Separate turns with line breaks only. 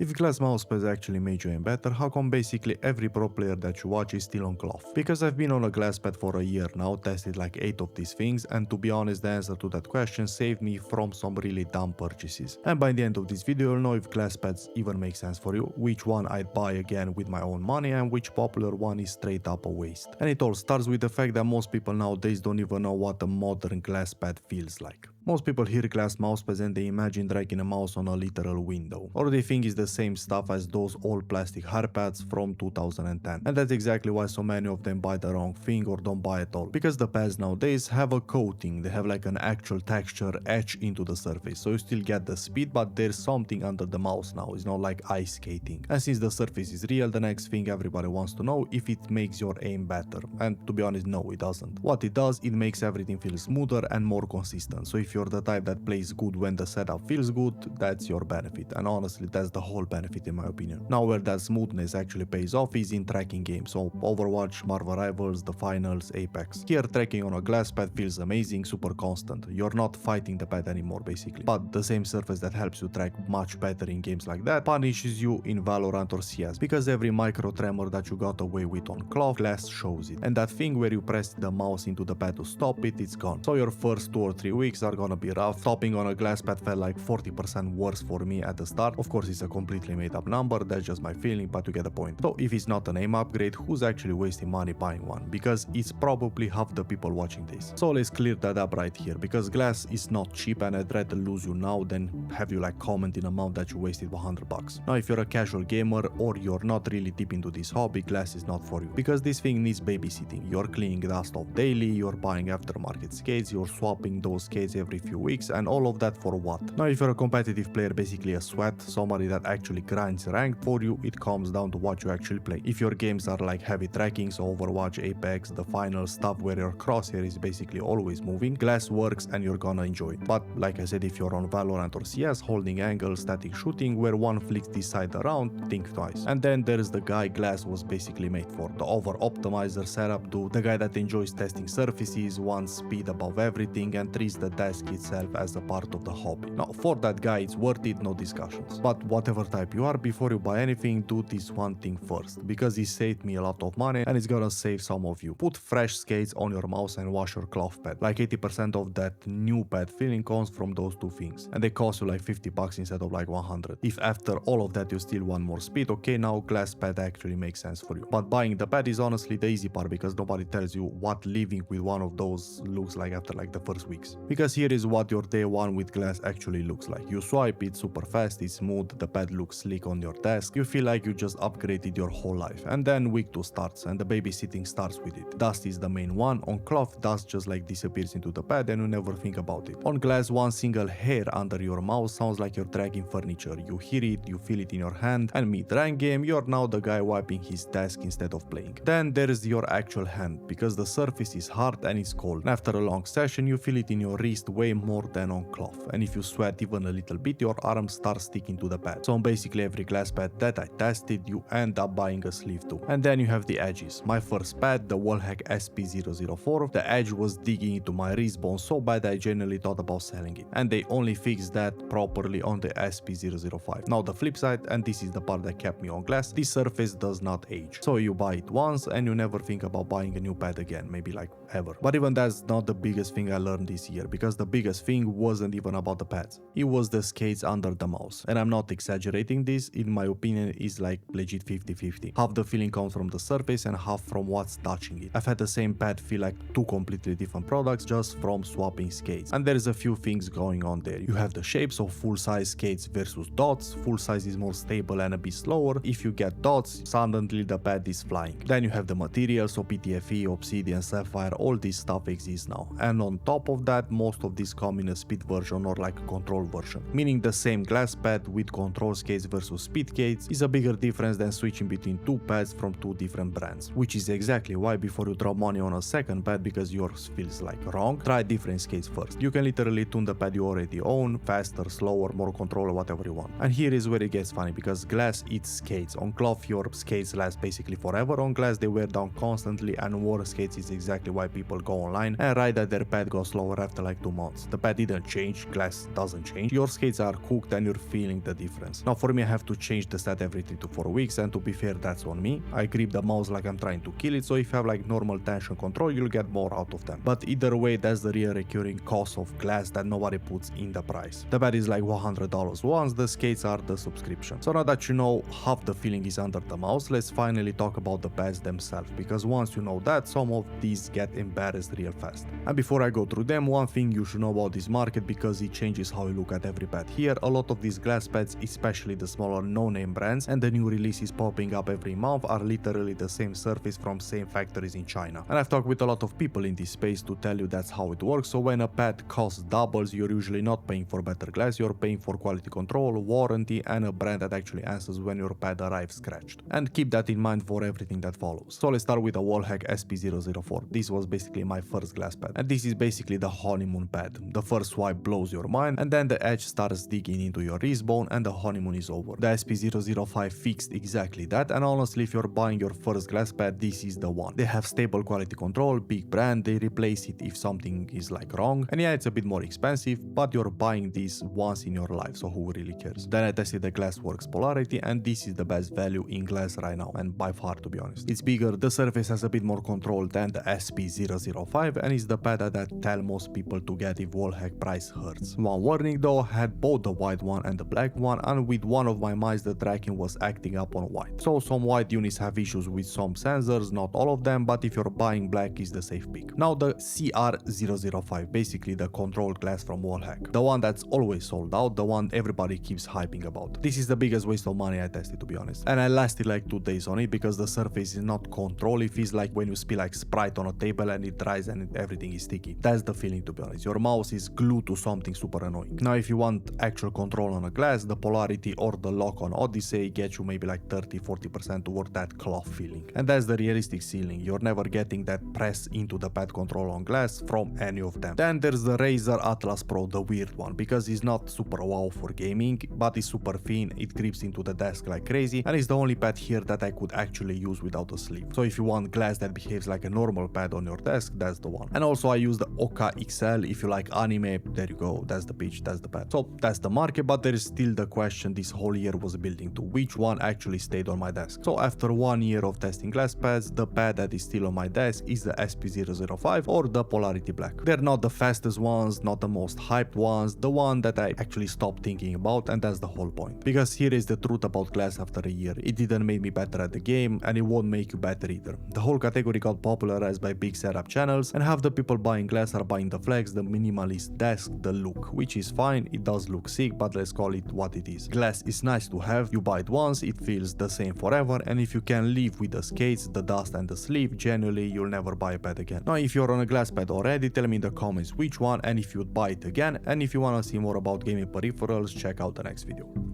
If glass mousepads actually made you aim better, how come basically every pro player that you watch is still on cloth? Because I've been on a glass pad for a year now, tested like 8 of these things, and to be honest the answer to that question saved me from some really dumb purchases. And by the end of this video you'll know if glass pads even make sense for you, which one I'd buy again with my own money, and which popular one is straight up a waste. And it all starts with the fact that most people nowadays don't even know what a modern glass pad feels like. Most people hear glass mousepads and they imagine dragging a mouse on a literal window, or they think it's the same stuff as those old plastic hard pads from 2010. And that's exactly why so many of them buy the wrong thing or don't buy at all, because the pads nowadays have a coating, they have like an actual texture etched into the surface, so you still get the speed but there's something under the mouse now, it's not like ice skating. And since the surface is real, the next thing everybody wants to know if it makes your aim better, and to be honest no, it doesn't. What it does, it makes everything feel smoother and more consistent, so if you're the type that plays good when the setup feels good, that's your benefit, and honestly that's the whole benefit in my opinion. Now where that smoothness actually pays off is in tracking games, so Overwatch, Marvel Rivals, the Finals, Apex. Here tracking on a glass pad feels amazing, super constant, you're not fighting the pad anymore basically. But the same surface that helps you track much better in games like that punishes you in Valorant or CS, because every micro tremor that you got away with on cloth, glass shows it, and that thing where you press the mouse into the pad to stop it, it's gone. So your first 2 or 3 weeks are gonna be rough. Stopping on a glass pad felt like 40% worse for me at the start. Of course it's a completely made up number, that's just my feeling, but you get the point. So if it's not an aim upgrade, who's actually wasting money buying one? Because it's probably half the people watching this. So let's clear that up right here, because glass is not cheap and I'd rather lose you now than have you like comment in amount that you wasted $100. Now if you're a casual gamer or you're not really deep into this hobby, glass is not for you, because this thing needs babysitting. You're cleaning dust off daily, you're buying aftermarket skates, you're swapping those skates every few weeks, and all of that for what? Now if you're a competitive player, basically a sweat, somebody that actually grinds ranked for you, it comes down to what you actually play. If your games are like heavy tracking, so Overwatch, Apex, the final stuff where your crosshair is basically always moving, glass works and you're gonna enjoy it. But like I said, if you're on Valorant or CS, holding angle, static shooting, where one flicks this side around, think twice. And then there's the guy glass was basically made for, the over-optimizer setup dude, the guy that enjoys testing surfaces, wants speed above everything, and treats the desk itself as a part of the hobby. Now for that guy it's worth it, no discussions. But whatever type you are, before you buy anything, do this one thing first, because it saved me a lot of money and it's gonna save some of you. Put fresh skates on your mouse and wash your cloth pad. Like 80% of that new pad feeling comes from those two things, and they cost you like $50 instead of like 100. If after all of that you still want more speed, okay, now glass pad actually makes sense for you. But buying the pad is honestly the easy part, because nobody tells you what living with one of those looks like after like the first weeks. Because here is what your day one with glass actually looks like. You swipe it super fast, it's smooth, the pad looks sleek on your desk, you feel like you just upgraded your whole life. And then week 2 starts and the babysitting starts with it. Dust is the main one. On cloth, dust just like disappears into the pad and you never think about it. On glass, one single hair under your mouse sounds like you're dragging furniture. You hear it, you feel it in your hand, and mid-rank game, you're now the guy wiping his desk instead of playing. Then there's your actual hand, because the surface is hard and it's cold. And after a long session, you feel it in your wrist way more than on cloth. And if you sweat even a little bit, your arms start sticking to the pad. So on basically every glass pad that I tested, you end up buying a sleeve too. And then you have the edges. My first pad, the Wallhack SP-004, the edge was digging into my wrist bone so bad I genuinely thought about selling it. And they only fixed that properly on the SP-005. Now the flip side, and this is the part that kept me on glass, this surface does not age. So you buy it once and you never think about buying a new pad again, maybe like ever. But even that's not the biggest thing I learned this year, because the biggest thing wasn't even about the pads. It was the skates under the mouse. And I'm not exaggerating this, in my opinion is like legit 50-50. Half the feeling comes from the surface and half from what's touching it. I've had the same pad feel like two completely different products just from swapping skates. And there's a few things going on there. You have the shapes of full-size skates versus dots. Full size is more stable and a bit slower. If you get dots, suddenly the pad is flying. Then you have the materials, so PTFE, Obsidian, Sapphire, all this stuff exists now. And on top of that, most of these come in a speed version or like a control version. Meaning the same glass pad with control skates versus speed skates is a bigger difference than switching between two pads from two different brands. Which is exactly why before you drop money on a second pad because yours feels like wrong, try different skates first. You can literally tune the pad you already own, faster, slower, more control, or whatever you want. And here is where it gets funny, because glass eats skates. On cloth your skates last basically forever, on glass they wear down constantly, and war skates is exactly why people go online and write that their pad goes slower after like 2 months. months. The pad didn't change, glass doesn't change, your skates are cooked and you're feeling the difference. Now for me I have to change the set every 3 to 4 weeks, and to be fair that's on me. I grip the mouse like I'm trying to kill it, so if you have like normal tension control you'll get more out of them. But either way that's the real recurring cost of glass that nobody puts in the price. The pad is like $100 once, the skates are the subscription. So now that you know half the feeling is under the mouse, let's finally talk about the pads themselves, because once you know that, some of these get embarrassed real fast. And before I go through them, one thing you should know about this market, because it changes how you look at every pad here. A lot of these glass pads, especially the smaller no-name brands and the new releases popping up every month, are literally the same surface from same factories in China. And I've talked with a lot of people in this space to tell you that's how it works. So when a pad costs doubles, you're usually not paying for better glass, you're paying for quality control, warranty, and a brand that actually answers when your pad arrives scratched. And keep that in mind for everything that follows. So let's start with the Wallhack SP-004. This was basically my first glass pad, and this is basically the honeymoon pad. The first swipe blows your mind, and then the edge starts digging into your wrist bone and the honeymoon is over. The SP-005 fixed exactly that, and honestly if you're buying your first glass pad, this is the one. They have stable quality control, big brand, they replace it if something is like wrong, and yeah, it's a bit more expensive, but you're buying this once in your life, so who really cares? Then I tested the GLSSWRKS Polarity, and this is the best value in glass right now, and by far to be honest. It's bigger, the surface has a bit more control than the SP-005, and it's the pad that tell most people to get if Wallhack price hurts. One warning though, I had both the white one and the black one, and with one of my mice the tracking was acting up on white. So some white units have issues with some sensors, not all of them, but if you're buying black is the safe pick. Now the CR005, basically the control glass from Wallhack. The one that's always sold out, the one everybody keeps hyping about. This is the biggest waste of money I tested to be honest. And I lasted like 2 days on it because the surface is not control, it feels like when you spill like Sprite on a table and it dries and everything is sticky. That's the feeling to be honest. Your mouse is glued to something super annoying. Now if you want actual control on a glass, the Polarity or the lock on Odyssey get you maybe like 30-40% toward that cloth feeling. And that's the realistic ceiling. You're never getting that press into the pad control on glass from any of them. Then there's the Razer Atlas Pro, the weird one, because it's not super wow for gaming, but it's super thin, it grips into the desk like crazy, and it's the only pad here that I could actually use without a sleeve. So if you want glass that behaves like a normal pad on your desk, that's the one. And also I use the Ohka XL. If you like anime, there you go, that's the pitch, that's the pad. So that's the market, but there is still the question this whole year was building to, which one actually stayed on my desk. So after 1 year of testing glass pads, the pad that is still on my desk is the SP-005 or the Polarity Black. They're not the fastest ones, not the most hyped ones, the one that I actually stopped thinking about, and that's the whole point. Because here is the truth about glass after a year, it didn't make me better at the game, and it won't make you better either. The whole category got popularized by big setup channels, and half the people buying glass are buying the flex, the minimalist desk, the look, which is fine, it does look sick, but let's call it what it is. Glass is nice to have, you buy it once, it feels the same forever, and if you can live with the skates, the dust and the sleeve, genuinely you'll never buy a pad again. Now if you're on a glass pad already, tell me in the comments which one and if you'd buy it again, and if you wanna see more about gaming peripherals, check out the next video.